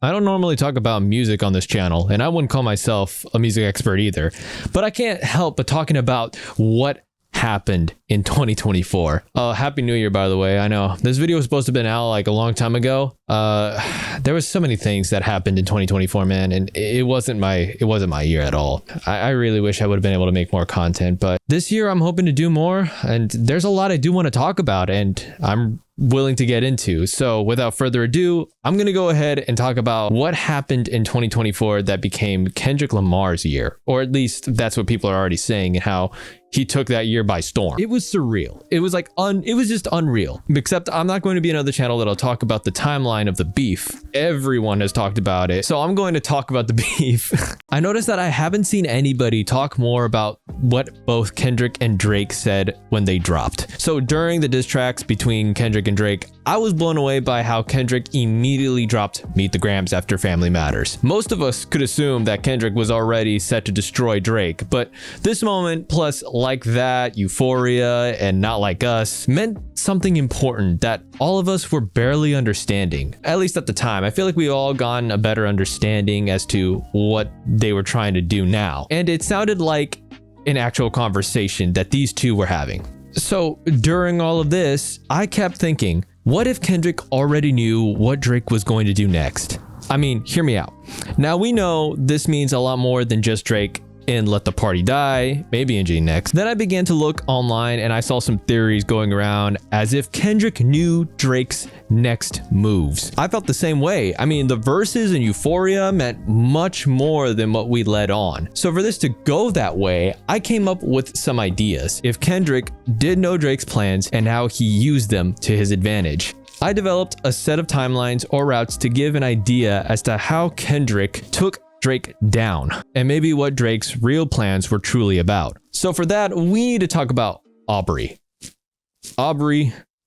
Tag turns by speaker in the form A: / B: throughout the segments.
A: I don't normally talk about music on this channel, and I wouldn't call myself a music expert either, but I can't help but talking about what happened in 2024. Happy New Year, by the way. I know this video was supposed to have been out like a long time ago. There was so many things that happened in 2024, man, and it wasn't my year at all. I really wish I would have been able to make more content, but this year I'm hoping to do more, and there's a lot I do want to talk about, and I'm willing to get into. So without further ado, I'm going to go ahead and talk about what happened in 2024 that became Kendrick Lamar's year, or at least that's what people are already saying, and how he took that year by storm. It was surreal. It was like it was just unreal. Except I'm not going to be another channel that'll talk about the timeline of the beef. Everyone has talked about it, so I'm going to talk about the beef. I noticed that I haven't seen anybody talk more about what both Kendrick and Drake said when they dropped. So during the diss tracks between Kendrick and Drake, I was blown away by how Kendrick immediately dropped Meet the Grams after Family Matters. Most of us could assume that Kendrick was already set to destroy Drake, but this moment plus Like That, Euphoria, and Not Like Us meant something important that all of us were barely understanding, at least at the time. I feel like we all gotten a better understanding as to what they were trying to do now, and it sounded like an actual conversation that these two were having. So during all of this, I kept thinking, what if Kendrick already knew what Drake was going to do next? I mean, hear me out. Now we know this means a lot more than just Drake in Let the Party Die, maybe in G next. Then I began to look online and I saw some theories going around as if Kendrick knew Drake's next moves. I felt the same way. I mean, the verses in Euphoria meant much more than what we led on. So for this to go that way, I came up with some ideas. If Kendrick did know Drake's plans and how he used them to his advantage, I developed a set of timelines or routes to give an idea as to how Kendrick took Drake down, and maybe what Drake's real plans were truly about. So for that, we need to talk about Aubrey,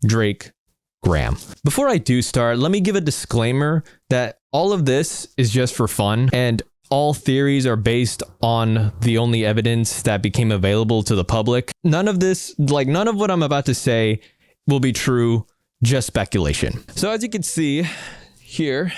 A: Drake, Graham. Before I do start, let me give a disclaimer that all of this is just for fun, and all theories are based on the only evidence that became available to the public. None of what I'm about to say will be true, just speculation. So as you can see here,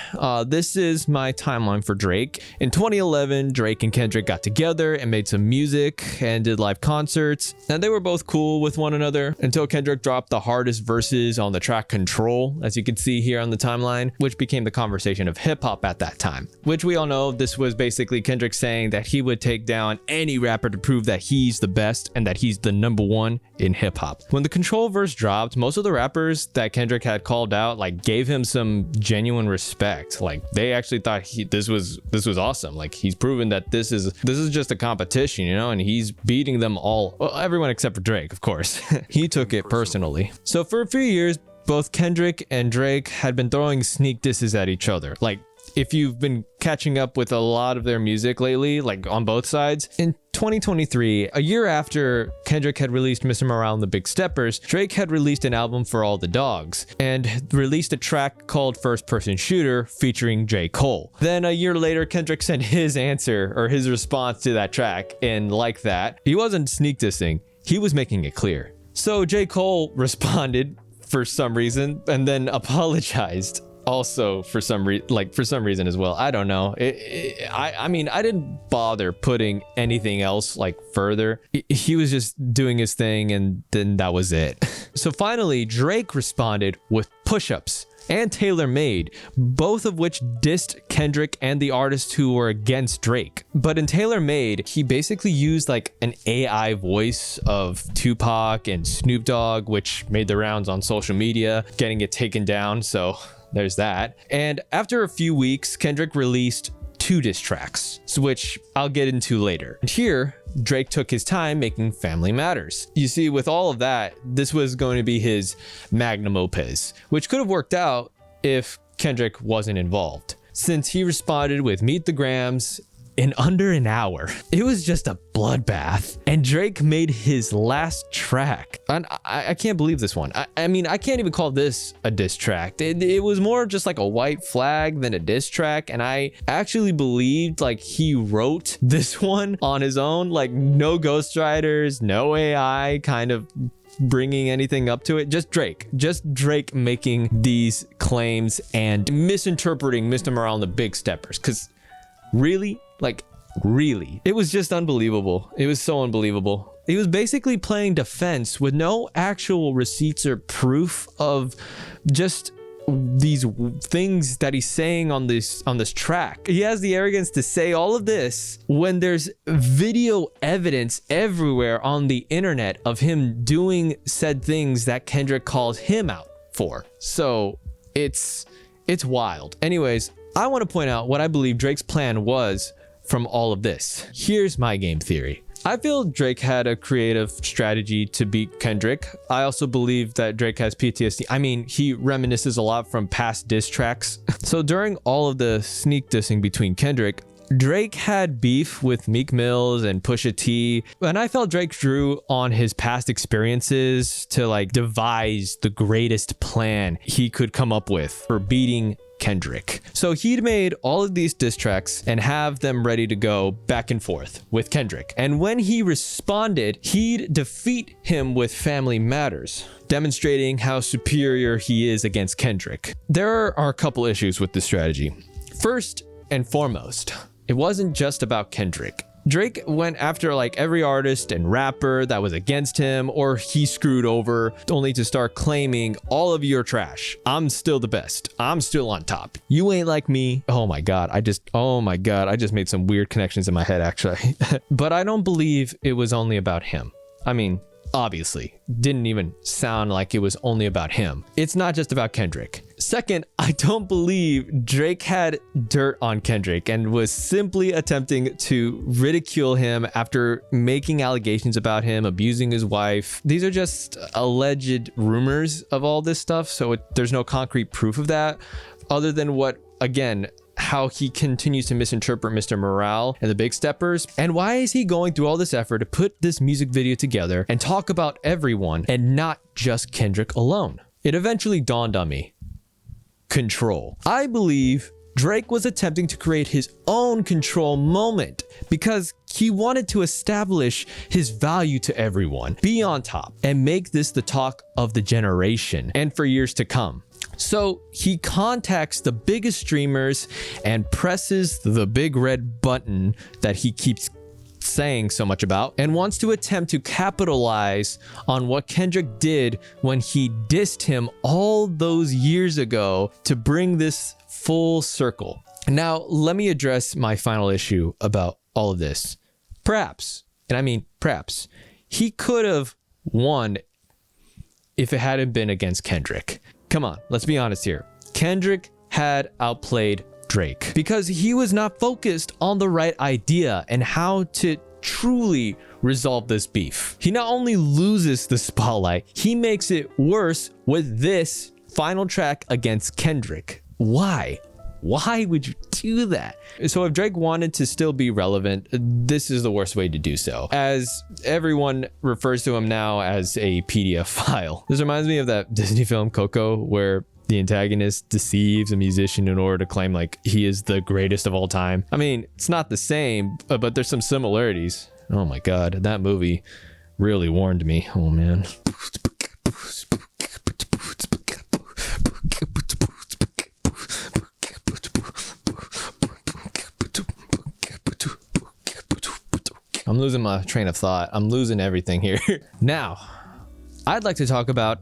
A: this is my timeline for Drake. In 2011, Drake and Kendrick got together and made some music and did live concerts, and they were both cool with one another until Kendrick dropped the hardest verses on the track Control, as you can see here on the timeline, which became the conversation of hip-hop at that time. Which we all know, this was basically Kendrick saying that he would take down any rapper to prove that he's the best and that he's the #1 in hip-hop. When the Control verse dropped, most of the rappers that Kendrick had called out gave him some genuine respect. They actually thought this was awesome. He's proven that this is just a competition, and he's beating them all, well, everyone except for Drake, of course. He took it personally. So for a few years, both Kendrick and Drake had been throwing sneak disses at each other. If you've been catching up with a lot of their music lately, on both sides, in 2023, a year after Kendrick had released Mr. Morale and the Big Steppers, Drake had released an album for All the Dogs and released a track called First Person Shooter featuring j.cole. Then a year later, Kendrick sent his answer or his response to that track, and Like That, he wasn't sneak dissing, he was making it clear. So j.cole responded for some reason and then apologized also for some reason as well. I don't know. I mean, I didn't bother putting anything else further. He was just doing his thing, and then that was it. So finally, Drake responded with Push-Ups and Tailor Made, both of which dissed Kendrick and the artists who were against Drake. But in Tailor Made, he basically used an AI voice of Tupac and Snoop Dogg, which made the rounds on social media, getting it taken down. So there's that. And after a few weeks, Kendrick released 2 diss tracks, which I'll get into later. And here, Drake took his time making Family Matters. You see, with all of that, this was going to be his magnum opus, which could have worked out if Kendrick wasn't involved, since he responded with Meet the Grams in under an hour. It was just a bloodbath, and Drake made his last track. And I can't believe this one. I mean, I can't even call this a diss track. It was more just a white flag than a diss track, and I actually believed he wrote this one on his own, no ghostwriters, no AI, kind of bringing anything up to it. Just Drake making these claims and misinterpreting Mr. Morale and the Big Steppers. Because really, it was just unbelievable. It was so unbelievable. He was basically playing defense with no actual receipts or proof of just these things that he's saying on this track. He has the arrogance to say all of this when there's video evidence everywhere on the internet of him doing said things that Kendrick calls him out for. So it's wild. Anyways, I want to point out what I believe Drake's plan was from all of this. Here's my game theory. I feel Drake had a creative strategy to beat Kendrick. I also believe that Drake has PTSD. I mean, he reminisces a lot from past diss tracks. So during all of the sneak dissing between Kendrick, Drake had beef with Meek Mills and Pusha T, and I felt Drake drew on his past experiences to like devise the greatest plan he could come up with for beating Kendrick. So he'd made all of these diss tracks and have them ready to go back and forth with Kendrick. And when he responded, he'd defeat him with Family Matters, demonstrating how superior he is against Kendrick. There are a couple issues with this strategy. First and foremost, it wasn't just about Kendrick. Drake went after like every artist and rapper that was against him or he screwed over, only to start claiming all of your trash. I'm still the best. I'm still on top. You ain't like me. Oh my God. I just made some weird connections in my head actually. But I don't believe it was only about him. I mean, obviously, didn't even sound like it was only about him. It's not just about Kendrick. Second, I don't believe Drake had dirt on Kendrick and was simply attempting to ridicule him after making allegations about him abusing his wife. These are just alleged rumors of all this stuff, so there's no concrete proof of that other than how he continues to misinterpret Mr. Morale and the Big Steppers. And why is he going through all this effort to put this music video together and talk about everyone and not just Kendrick alone? It eventually dawned on me. Control. I believe Drake was attempting to create his own control moment because he wanted to establish his value to everyone, be on top, and make this the talk of the generation and for years to come. So he contacts the biggest streamers and presses the big red button that he keeps saying so much about and wants to attempt to capitalize on what Kendrick did when he dissed him all those years ago to bring this full circle. Now, let me address my final issue about all of this. Perhaps, and I mean perhaps, he could have won if it hadn't been against Kendrick. Come on, let's be honest here. Kendrick had outplayed Drake because he was not focused on the right idea and how to truly resolve this beef. He not only loses the spotlight, he makes it worse with this final track against Kendrick. Why? Why would you do that? So if Drake wanted to still be relevant, this is the worst way to do so, as everyone refers to him now as a PDF file. This reminds me of that Disney film Coco, where the antagonist deceives a musician in order to claim like he is the greatest of all time. I mean, it's not the same, but there's some similarities. Oh my God, that movie really warned me. Oh man. I'm losing my train of thought. I'm losing everything here. Now, I'd like to talk about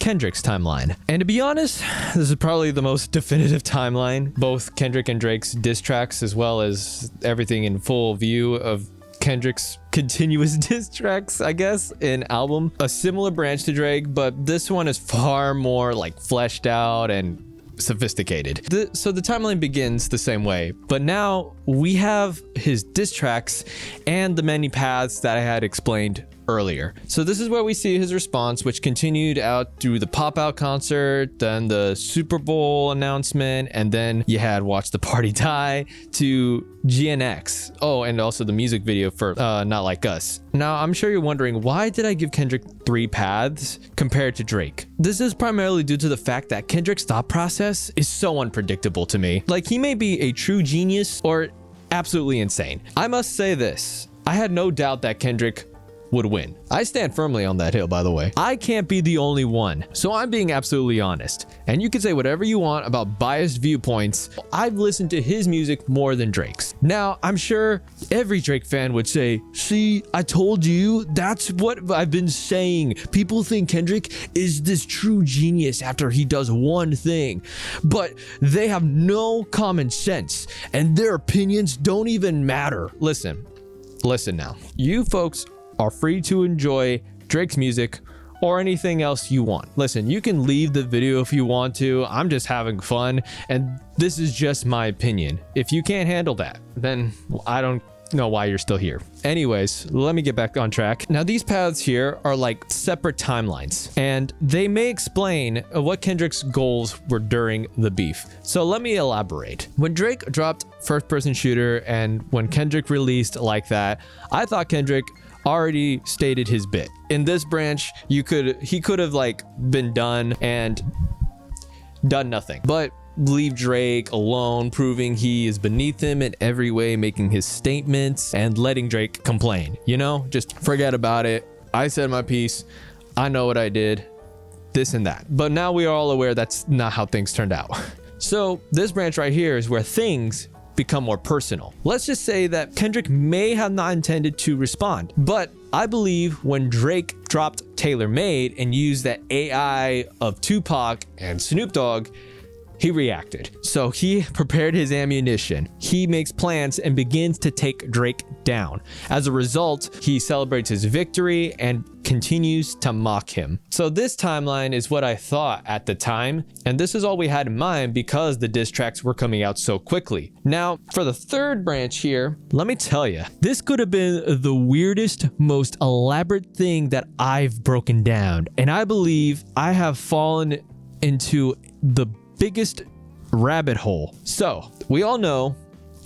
A: Kendrick's timeline. And to be honest, this is probably the most definitive timeline. Both Kendrick and Drake's diss tracks, as well as everything in full view of Kendrick's continuous diss tracks, I guess, in album. A similar branch to Drake, but this one is far more like fleshed out and sophisticated. So the timeline begins the same way, but now we have his diss tracks and the many paths that I had explained earlier. So this is where we see his response, which continued out through the Pop Out concert, then the Super Bowl announcement, and then you had Watch the Party Die to GNX. Oh, and also the music video for Not Like Us. Now, I'm sure you're wondering, why did I give Kendrick 3 paths compared to Drake? This is primarily due to the fact that Kendrick's thought process is so unpredictable to me. Like, he may be a true genius or absolutely insane. I must say this, I had no doubt that Kendrick would win. I stand firmly on that hill, by the way. I can't be the only one, so I'm being absolutely honest. And you can say whatever you want about biased viewpoints. I've listened to his music more than Drake's. Now, I'm sure every Drake fan would say, see, I told you, that's what I've been saying. People think Kendrick is this true genius after he does one thing, but they have no common sense and their opinions don't even matter. Listen now. You folks are free to enjoy Drake's music or anything else you want. Listen, you can leave the video if you want to. I'm just having fun, and this is just my opinion. If you can't handle that, then I don't know why you're still here. Anyways, let me get back on track. Now, these paths here are like separate timelines, and they may explain what Kendrick's goals were during the beef. So let me elaborate. When Drake dropped First Person Shooter and when Kendrick released Like That, I thought Kendrick already stated his bit. In this branch, he could have like been done and done nothing, but leave Drake alone, proving he is beneath him in every way, making his statements and letting Drake complain. You know, just forget about it. I said my piece. I know what I did, this and that. But now we are all aware that's not how things turned out. So this branch right here is where things become more personal. Let's just say that Kendrick may have not intended to respond, but I believe when Drake dropped Tailor Made and used that AI of Tupac and Snoop Dogg, he reacted. So he prepared his ammunition. He makes plans and begins to take Drake down. As a result, he celebrates his victory and continues to mock him. So this timeline is what I thought at the time, and this is all we had in mind because the diss tracks were coming out so quickly. Now, for the third branch here, let me tell you, this could have been the weirdest, most elaborate thing that I've broken down, and I believe I have fallen into the biggest rabbit hole. So we all know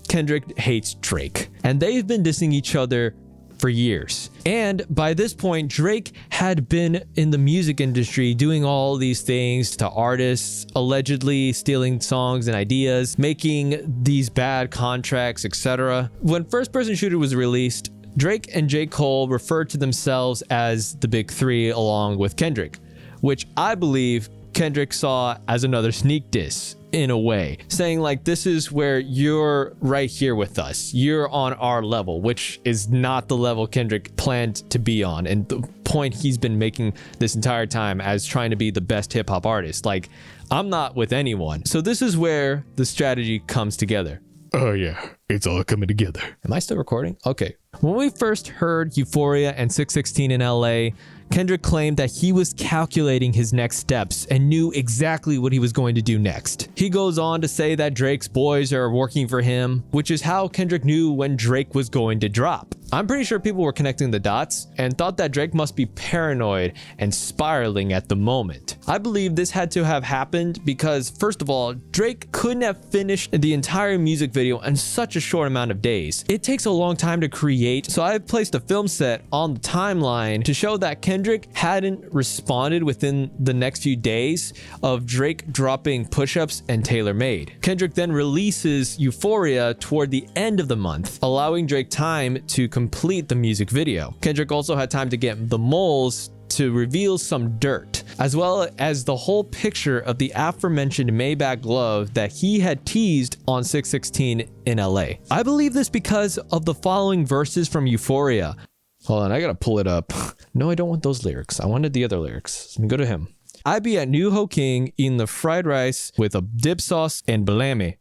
A: Kendrick hates Drake, and they've been dissing each other for years. And by this point, Drake had been in the music industry doing all these things to artists, allegedly stealing songs and ideas, making these bad contracts, etc. When First Person Shooter was released, Drake and j.cole referred to themselves as the Big Three along with Kendrick, which I believe Kendrick saw as another sneak diss in a way, saying like, this is where you're right here with us. You're on our level, which is not the level Kendrick planned to be on. And the point he's been making this entire time as trying to be the best hip hop artist. Like, I'm not with anyone. So this is where the strategy comes together. Oh yeah, it's all coming together. Am I still recording? Okay. When we first heard Euphoria and 616 in LA, Kendrick claimed that he was calculating his next steps and knew exactly what he was going to do next. He goes on to say that Drake's boys are working for him, which is how Kendrick knew when Drake was going to drop. I'm pretty sure people were connecting the dots and thought that Drake must be paranoid and spiraling at the moment. I believe this had to have happened because, first of all, Drake couldn't have finished the entire music video in such a short amount of days. It takes a long time to create, so I've placed a film set on the timeline to show that Kendrick hadn't responded within the next few days of Drake dropping Push-Ups and Tailor Made. Kendrick then releases Euphoria toward the end of the month, allowing Drake time to complete the music video. Kendrick also had time to get the moles to reveal some dirt, as well as the whole picture of the aforementioned Maybach glove that he had teased on 616 in LA. I believe this because of the following verses from Euphoria. Hold on, I gotta pull it up. No, I don't want those lyrics. I wanted the other lyrics. Let me go to him. I be at New Ho King eating the fried rice with a dip sauce and balame.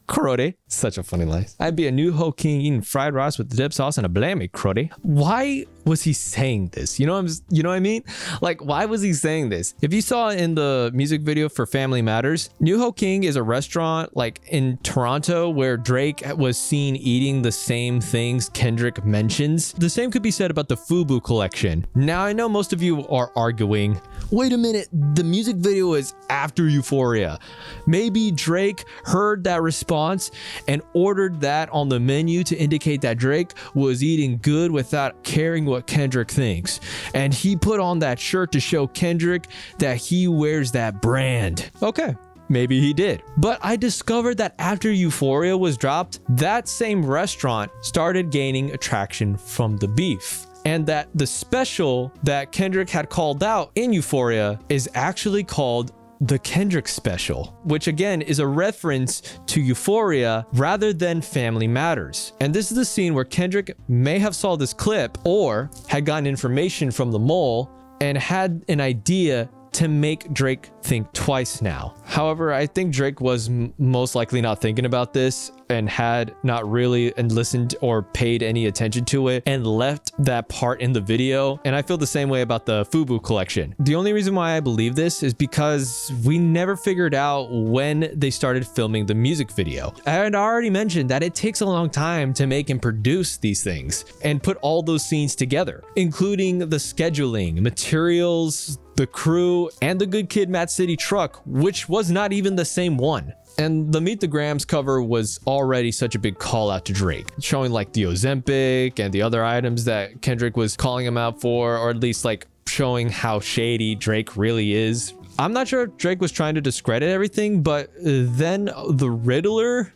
A: Crode. Such a funny line. I'd be a New Ho King eating fried rice with the dip sauce and a balame. Crode. Why was he saying this? You know what I mean? Like, why was he saying this? If you saw in the music video for Family Matters, New Ho King is a restaurant like in Toronto where Drake was seen eating the same things Kendrick mentions. The same could be said about the Fubu collection. Now, I know most of you are arguing, wait a minute, the music video is after Euphoria. Maybe Drake heard that response and ordered that on the menu to indicate that Drake was eating good without caring what Kendrick thinks. And he put on that shirt to show Kendrick that he wears that brand. Okay. Maybe he did. But I discovered that after Euphoria was dropped, that same restaurant started gaining attraction from the beef. and that the special that Kendrick had called out in Euphoria is actually called the Kendrick Special, which again is a reference to Euphoria rather than Family Matters. And this is the scene where Kendrick may have saw this clip or had gotten information from the mole and had an idea to make Drake think twice now. However, I think Drake was most likely not thinking about this and had not really listened or paid any attention to it and left that part in the video. And I feel the same way about the FUBU collection. The only reason why I believe this is because we never figured out when they started filming the music video. I had already mentioned that it takes a long time to make and produce these things and put all those scenes together, including the scheduling, materials, the crew, and the Good Kid, Mad City truck, which was not even the same one. And the Meet the Grams cover was already such a big call out to Drake, showing like the Ozempic and the other items that Kendrick was calling him out for, or at least like showing how shady Drake really is. I'm not sure if Drake was trying to discredit everything, but then the Riddler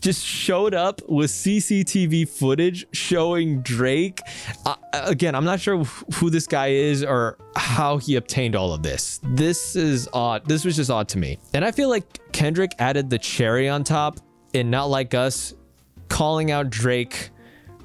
A: just showed up with CCTV footage showing Drake. Again, I'm not sure who this guy is or how he obtained all of this. This is odd. This was just odd to me. And I feel like Kendrick added the cherry on top in Not Like Us, calling out Drake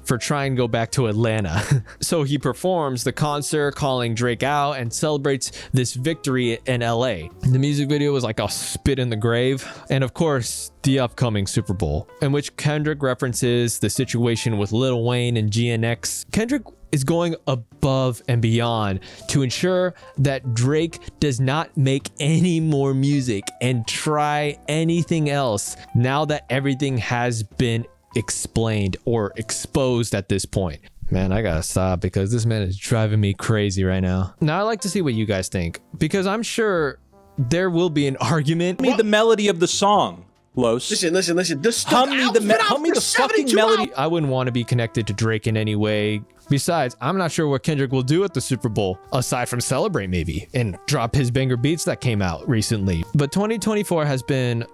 A: for trying to go back to Atlanta. So he performs the concert, calling Drake out and celebrates this victory in LA. The music video was like a spit in the grave. And of course, the upcoming Super Bowl, in which Kendrick references the situation with Lil Wayne and GNX. Kendrick is going above and beyond to ensure that Drake does not make any more music and try anything else now that everything has been explained or exposed at this point. Man, I gotta stop because this man is driving me crazy right now. Now I'd like to see what you guys think, because I'm sure there will be an argument.
B: Hum me the melody of the song, Los.
C: Listen.
B: Hum me the fucking melody.
A: I wouldn't want to be connected to Drake in any way. Besides, I'm not sure what Kendrick will do at the Super Bowl, aside from celebrate maybe, and drop his banger beats that came out recently. But 2024 has been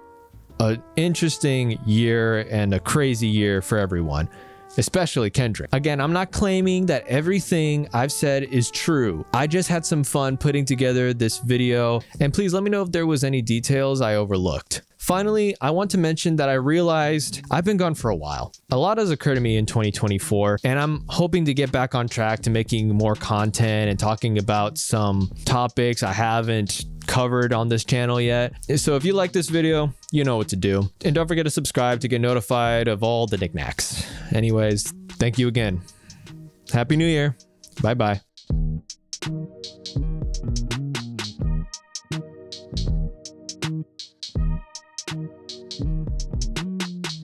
A: an interesting year and a crazy year for everyone, especially Kendrick. Again, I'm not claiming that everything I've said is true. I just had some fun putting together this video, and please let me know if there was any details I overlooked. Finally, I want to mention that I realized I've been gone for a while. A lot has occurred to me in 2024, and I'm hoping to get back on track to making more content and talking about some topics I haven't covered on this channel yet. So if you like this video, you know what to do. And don't forget to subscribe to get notified of all the knickknacks. Anyways, thank you again. Happy New Year. Bye-bye.